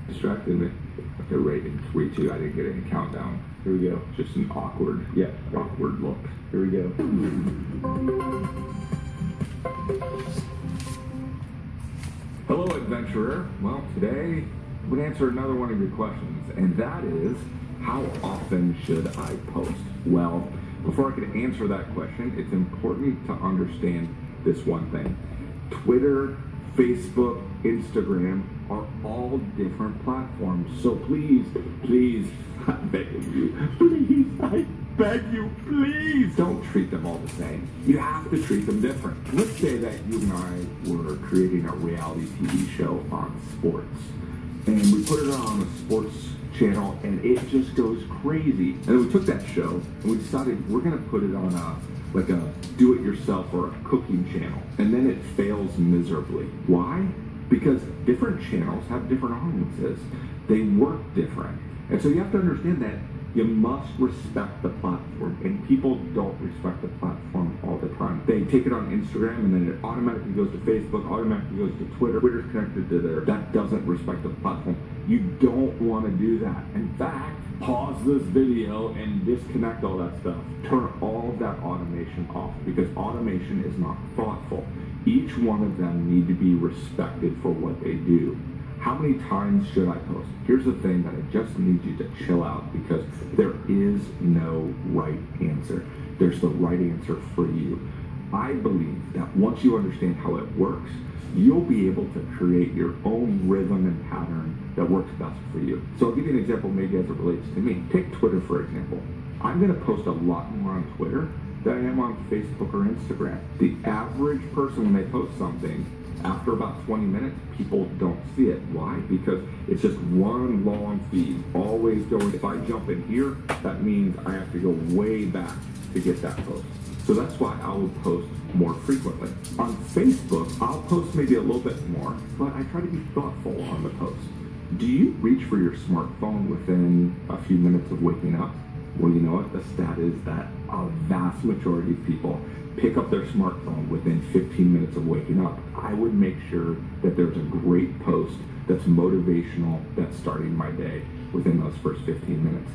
Distracted me. Okay, right in 3, 2. I didn't get any countdown. Here we go. Just an awkward, awkward look. Here we go. Hello, adventurer. Well, today I'm going to answer another one of your questions, and that is, how often should I post? Well, before I can answer that question, it's important to understand this one thing. Twitter, Facebook, Instagram are all different platforms. So please, I beg you, please don't treat them all the same. You have to treat them different. Let's say that you and I were creating a reality TV show on sports, and we put it on a sports channel, and it just goes crazy. And then we took that show, and we decided we're going to put it on a do-it-yourself or a cooking channel, and then it fails miserably. Why? Because different channels have different audiences. They work different. And so you have to understand that you must respect the platform, and people don't respect the platform all the time. They take it on Instagram, and then it automatically goes to Facebook, automatically goes to Twitter. Twitter's connected to there. That doesn't respect the platform. You don't want to do that. In fact, pause this video and disconnect all that stuff. Turn all of that automation off, because automation is not thoughtful. Each one of them need to be respected for what they do. How many times should I post? Here's the thing that I just need you to chill out, because there is no right answer. There's the right answer for you. I believe that once you understand how it works, you'll be able to create your own rhythm and pattern that works best for you. So I'll give you an example maybe as it relates to me. Take Twitter, for example. I'm going to post a lot more on Twitter than I am on Facebook or Instagram. The average person, when they post something, after about 20 minutes, people don't see it. Why? Because it's just one long feed, always going. If I jump in here, that means I have to go way back to get that post. So that's why I will post more frequently. On Facebook, I'll post maybe a little bit more, but I try to be thoughtful on the post. Do you reach for your smartphone within a few minutes of waking up? Well, you know what? The stat is that a vast majority of people pick up their smartphone within 15 minutes of waking up. I would make sure that there's a great post that's motivational, that's starting my day within those first 15 minutes.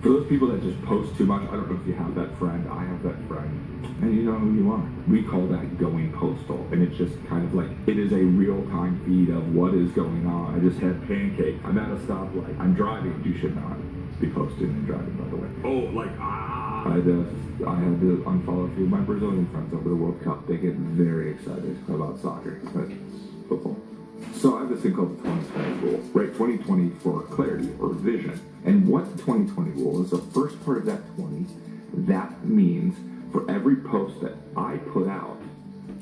For those people that just post too much, I don't know if you have that friend. I have that friend, and you know who you are. We call that going postal, and it's just kind of like, it is a real-time feed of what is going on. I just had pancake. I'm at a stoplight. I'm driving. You should not be posting and driving, by the way. I had to unfollow a few of my Brazilian friends over the World Cup. They get very excited about soccer, but football. So I have this thing called the 2020 rule, right? 2020 for clarity or vision. And what the 2020 rule is, the first part of that 20, that means for every post that I put out,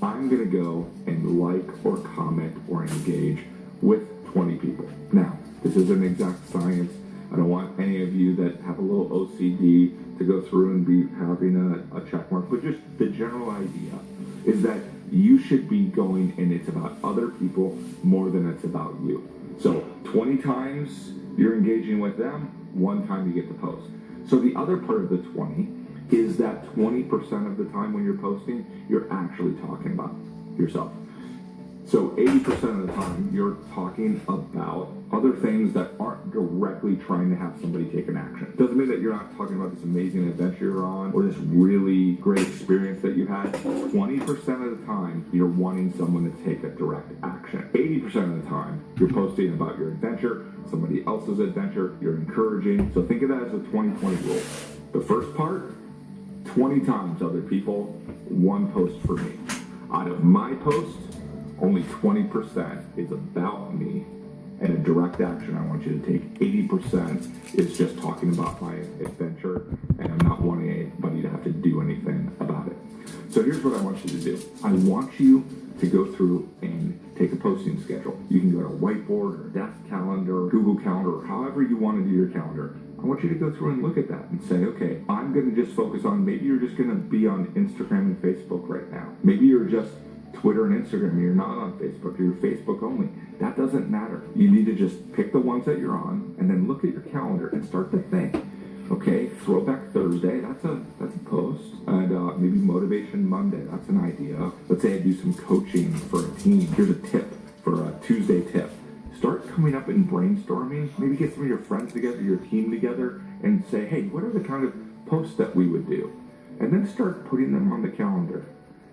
I'm going to go and like or comment or engage with 20 people. Now, this isn't exact science. I don't want any of you that have a little OCD to go through and be having a check mark, but just the general idea is that you should be going and it's about other people more than it's about you. So 20 times you're engaging with them, 1 time you get to post. So the other part of the 20 is that 20% of the time when you're posting, you're actually talking about yourself. So 80% of the time, you're talking about other things that aren't directly trying to have somebody take an action. Doesn't mean that you're not talking about this amazing adventure you're on or this really great experience that you had. 20% of the time, you're wanting someone to take a direct action. 80% of the time, you're posting about your adventure, somebody else's adventure, you're encouraging. So think of that as a 20-20 rule. The first part, 20 times other people, 1 post for me. Out of my posts, only 20% is about me and a direct action I want you to take. 80% is just talking about my adventure, and I'm not wanting anybody to have to do anything about it. So here's what I want you to do. I want you to go through and take a posting schedule. You can go to a whiteboard or a desk calendar, Google Calendar, or however you want to do your calendar. I want you to go through and look at that and say, okay, I'm going to just focus on, maybe you're just going to be on Instagram and Facebook right now. Maybe you're just Twitter and Instagram, and you're not on Facebook, you're Facebook only. That doesn't matter. You need to just pick the ones that you're on and then look at your calendar and start to think. Okay, Throwback Thursday, that's a post. And maybe Motivation Monday, that's an idea. Let's say I do some coaching for a team. Here's a tip for a Tuesday tip. Start coming up and brainstorming. Maybe get some of your friends together, your team together, and say, hey, what are the kind of posts that we would do? And then start putting them on the calendar.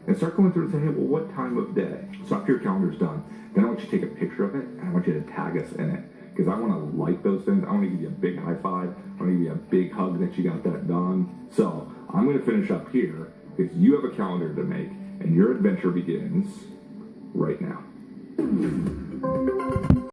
And start going through and saying, hey, well, what time of day? So after your calendar's done, then I want you to take a picture of it, and I want you to tag us in it. Because I want to like those things. I want to give you a big high five. I want to give you a big hug that you got that done. So I'm going to finish up here because you have a calendar to make, and your adventure begins right now.